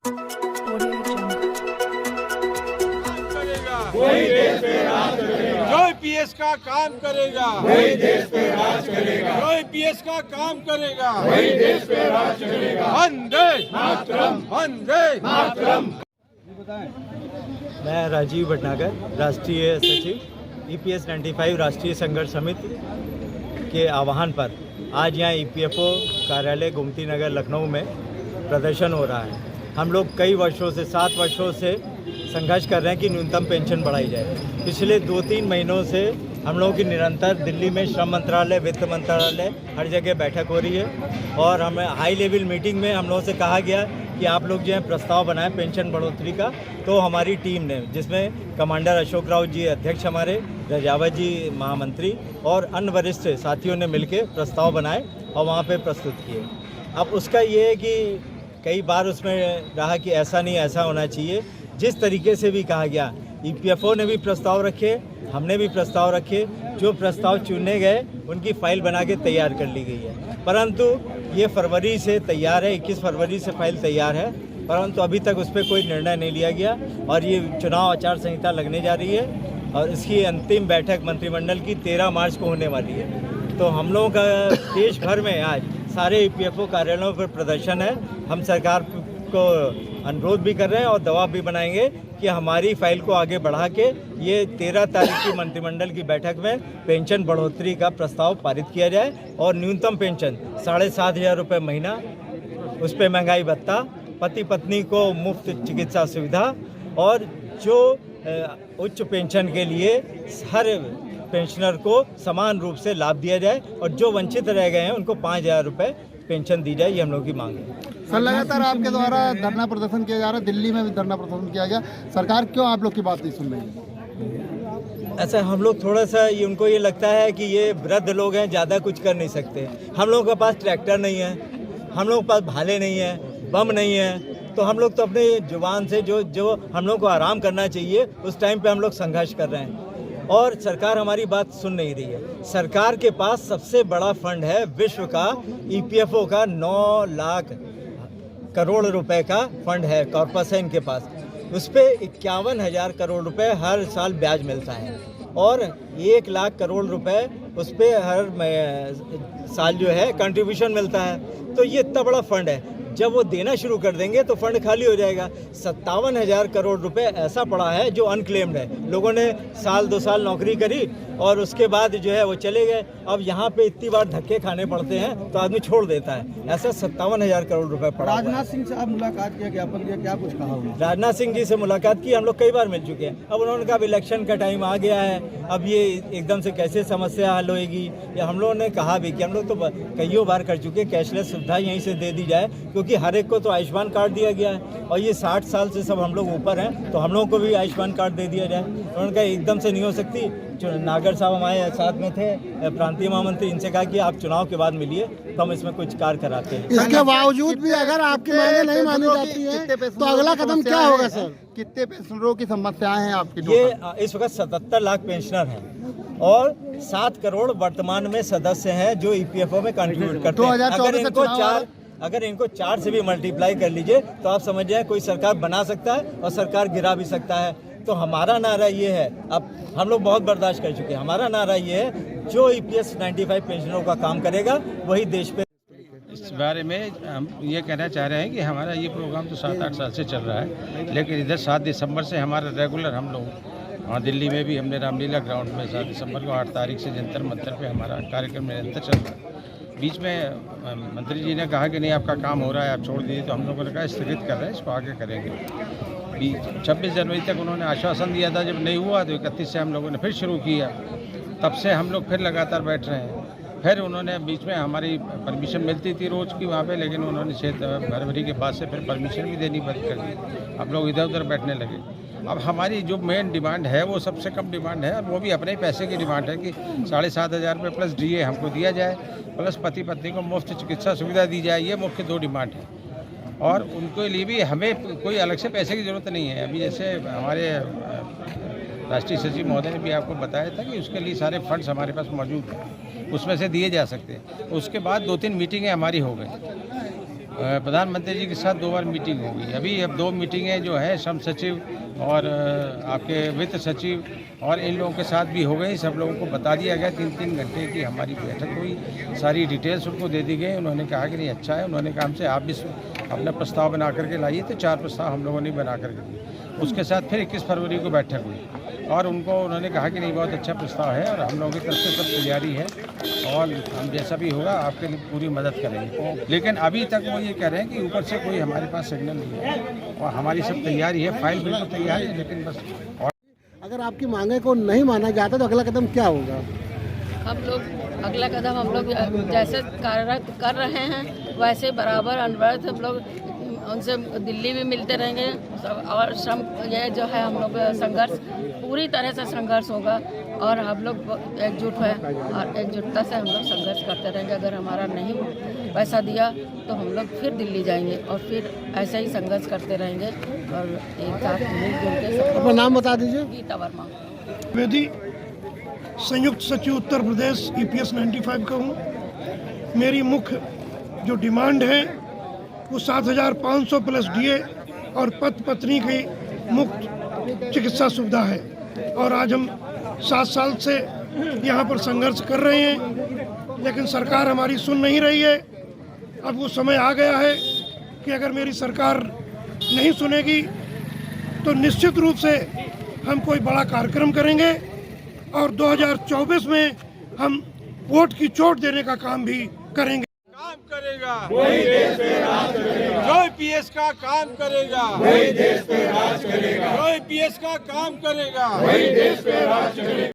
वही देश पे राज करेगा। जो ईपीएस का काम करेगा वही देश पे राज करेगा। जो ईपीएस का काम करेगा वही देश पे राज करेगा। वंदे मातरम, वंदे मातरम। मैं राजीव भटनागर, राष्ट्रीय सचिव ईपीएस 95 राष्ट्रीय संघर्ष समिति के आह्वान पर आज यहाँ ईपीएफओ कार्यालय गोमती नगर लखनऊ में प्रदर्शन हो रहा है। हम लोग कई वर्षों से 7 वर्षों से संघर्ष कर रहे हैं कि न्यूनतम पेंशन बढ़ाई जाए। पिछले 2-3 महीनों से हम लोगों की निरंतर दिल्ली में श्रम मंत्रालय, वित्त मंत्रालय हर जगह बैठक हो रही है और हमें हाई लेवल मीटिंग में हम लोगों से कहा गया कि आप लोग जो है प्रस्ताव बनाएं पेंशन बढ़ोतरी का। तो हमारी टीम ने, जिसमें कमांडर अशोक राव जी अध्यक्ष हमारे, रजावत जी महामंत्री और अन्य वरिष्ठ साथियों ने मिलकर प्रस्ताव बनाए और वहाँ पे प्रस्तुत किए। अब उसका ये है कि कई बार उसमें रहा कि ऐसा नहीं, ऐसा होना चाहिए। जिस तरीके से भी कहा गया, ईपीएफओ ने भी प्रस्ताव रखे, हमने भी प्रस्ताव रखे, जो प्रस्ताव चुने गए उनकी फाइल बना के तैयार कर ली गई है। परंतु ये फरवरी से तैयार है, 21 फरवरी से फाइल तैयार है, परंतु अभी तक उस पर कोई निर्णय नहीं लिया गया और ये चुनाव आचार संहिता लगने जा रही है और इसकी अंतिम बैठक मंत्रिमंडल की 13 मार्च को होने वाली है। तो हम लोगों का देश भर में आज सारे ईपीएफओ कार्यालयों पर प्रदर्शन है। हम सरकार को अनुरोध भी कर रहे हैं और दबाव भी बनाएंगे कि हमारी फाइल को आगे बढ़ा के ये 13 तारीख की मंत्रिमंडल की बैठक में पेंशन बढ़ोतरी का प्रस्ताव पारित किया जाए और न्यूनतम पेंशन 7,500 रुपये महीना, उस पर महंगाई भत्ता, पति पत्नी को मुफ्त चिकित्सा सुविधा और जो उच्च पेंशन के लिए हर पेंशनर को समान रूप से लाभ दिया जाए और जो वंचित रह गए हैं उनको 5,000 रुपये पेंशन दी जाए। ये हम लोग की मांग है। सर, लगातार आपके द्वारा धरना प्रदर्शन किया जा रहा है, दिल्ली में भी धरना प्रदर्शन किया गया, सरकार क्यों आप लोग की बात नहीं सुन रही है? ऐसा हम लोग थोड़ा सा उनको ये लगता है कि ये वृद्ध लोग हैं, ज़्यादा कुछ कर नहीं सकते। हम लोगों के पास ट्रैक्टर नहीं है, हम लोगों के पास भाले नहीं है, बम नहीं है, तो हम लोग तो अपने जुबान से जो हम लोग को आराम करना चाहिए उस टाइम पे हम लोग संघर्ष कर रहे हैं और सरकार हमारी बात सुन नहीं रही है। सरकार के पास सबसे बड़ा फंड है विश्व का, ईपीएफओ का 9 लाख करोड़ रुपए का फंड है, कॉर्पस है इनके पास। उस पर 51,000 करोड़ रुपए हर साल ब्याज मिलता है और 1 लाख करोड़ रुपए उस पर हर साल जो है कंट्रीब्यूशन मिलता है। तो ये इतना बड़ा फंड है, जब वो देना शुरू कर देंगे तो फंड खाली हो जाएगा। 57,000 करोड़ रुपए ऐसा पड़ा है जो अनक्लेम्ड है। लोगों ने 1-2 साल नौकरी करी और उसके बाद जो है वो चले गए। अब यहाँ पे इतनी बार धक्के खाने पड़ते हैं तो आदमी छोड़ देता है। ऐसा 57,000 करोड़ रुपए पड़ा। राजनाथ सिंह से आप मुलाकात किया, ज्ञापन दिया, क्या कुछ कहा? राजनाथ सिंह जी से मुलाकात की, हम लोग कई बार मिल चुके हैं। अब उन्होंने कहा इलेक्शन का टाइम आ गया है, अब ये एकदम से कैसे समस्या हल होएगी। या हम लोगों ने कहा भी कि हम लोग तो कईयों बार कर चुके, कैशलेस सुविधा यहीं से दे दी जाए, क्योंकि हर एक को तो आयुष्मान कार्ड दिया गया है और ये 60 साल से सब हम लोग ऊपर हैं, तो हम लोगों को भी आयुष्मान कार्ड दे दिया जाए। उन्होंने कहा एकदम से नहीं हो सकती। जो नागर साहब हमारे साथ में थे, प्रांतीय महामंत्री, इनसे कहा कि आप चुनाव के बाद मिलिए तो हम इसमें कुछ कार्य कराते हैं। इसके बावजूद भी अगर आपकी मांगे नहीं मानी जाती है तो अगला कदम क्या होगा सर? कितने पेंशनरों की समस्याएं हैं आपकी? ये इस वक्त 77 लाख पेंशनर हैं और 7 करोड़ वर्तमान में सदस्य हैं जो ईपीएफओ में कंट्रीब्यूट करते हैं। अगर इनको 4 से भी मल्टीप्लाई कर लीजिए तो आप समझ जाए कोई सरकार बना सकता है और सरकार गिरा भी सकता है। तो हमारा नारा ये है, अब हम लोग बहुत बर्दाश्त कर चुके हैं, हमारा नारा ये है जो ईपीएस 95 पेंशनरों का काम करेगा वही देश पे। इस बारे में हम ये कहना चाह रहे हैं कि हमारा ये प्रोग्राम तो 7-8 साल से चल रहा है, लेकिन इधर 7 दिसंबर से हमारा रेगुलर, हम लोग वहाँ दिल्ली में भी हमने रामलीला ग्राउंड में 7 दिसंबर को 8 तारीख से जंतर मंतर पे हमारा कार्यक्रम निरंतर चल रहा है। बीच में मंत्री जी ने कहा कि नहीं आपका काम हो रहा है, आप छोड़ दीजिए, तो हम लोगों ने कहा स्थगित कर रहे हैं, इसको आगे करेंगे। 26 जनवरी तक उन्होंने आश्वासन दिया था, जब नहीं हुआ तो 31 से हम लोगों ने फिर शुरू किया। तब से हम लोग फिर लगातार बैठ रहे हैं। फिर उन्होंने बीच में हमारी परमिशन मिलती थी रोज़ की वहाँ पे, लेकिन उन्होंने 6 फरवरी के बाद से फिर परमिशन भी देनी बंद कर दी। हम लोग इधर उधर बैठने लगे। अब हमारी जो मेन डिमांड है वो सबसे कम डिमांड है, वो भी अपने पैसे की डिमांड है कि 7,500 रुपये प्लस डीए हमको दिया जाए, प्लस पति पत्नी को मुफ्त चिकित्सा सुविधा दी जाए। ये मुख्य 2 डिमांड है और उनके लिए भी हमें कोई अलग से पैसे की ज़रूरत नहीं है। अभी जैसे हमारे राष्ट्रीय सचिव महोदय ने भी आपको बताया था कि उसके लिए सारे फंड्स हमारे पास मौजूद हैं, उसमें से दिए जा सकते हैं। उसके बाद 2-3 मीटिंगें हमारी हो गई प्रधानमंत्री जी के साथ 2 बार मीटिंग होगी। अभी अब 2 मीटिंगें जो है श्रम सचिव और आपके वित्त सचिव और इन लोगों के साथ भी हो गई। सब लोगों को बता दिया गया, 3-3 घंटे की हमारी बैठक हुई, सारी डिटेल्स उनको दे दी गई। उन्होंने कहा कि नहीं अच्छा है। उन्होंने कहा हमसे आप भी अपना प्रस्ताव बना करके लाइए, तो 4 प्रस्ताव हम लोगों ने बना करके दिए। उसके साथ फिर 21 फरवरी को बैठक हुई और उन्होंने कहा कि नहीं बहुत अच्छा प्रस्ताव है और हम लोगों की तरफ से सब तैयारी है और हम जैसा भी होगा आपके लिए पूरी मदद करेंगे। लेकिन अभी तक वो ये कह रहे हैं कि ऊपर से कोई हमारे पास सिग्नल नहीं है और हमारी सब तैयारी है, फाइल बिल्कुल तैयार है, लेकिन बस अगर आपकी मांगे को नहीं माना जाता तो अगला कदम क्या होगा? हम लोग अगला कदम हम लोग जैसे कार्यरत कर रहे हैं वैसे बराबर अनवरत हम लोग उनसे दिल्ली भी मिलते रहेंगे और श्रम ये जो है हम लोग संघर्ष पूरी तरह से संघर्ष होगा और हम लोग एकजुट हैं और एकजुटता से हम लोग संघर्ष करते रहेंगे। अगर हमारा नहीं पैसा दिया तो हम लोग फिर दिल्ली जाएंगे और फिर ऐसे ही संघर्ष करते रहेंगे और एक साथ मिलजुल के अपना नाम बता दीजिए। गीता वर्मा द्विवेदी, संयुक्त सचिव उत्तर प्रदेश EPS 95 का हूँ। मेरी मुख्य जो डिमांड है वो 7,500 प्लस DA और पति पत्नी की मुफ्त चिकित्सा सुविधा है और आज हम 7 साल से यहाँ पर संघर्ष कर रहे हैं, लेकिन सरकार हमारी सुन नहीं रही है। अब वो समय आ गया है कि अगर मेरी सरकार नहीं सुनेगी तो निश्चित रूप से हम कोई बड़ा कार्यक्रम करेंगे और 2024 में हम वोट की चोट देने का काम भी करेंगे। काम करेगा वही देश पे राज करेगा। जो EPS का काम करेगा वही देश पे राज करेगा। जो EPS का काम करेगा वही देश पे राज करेगा।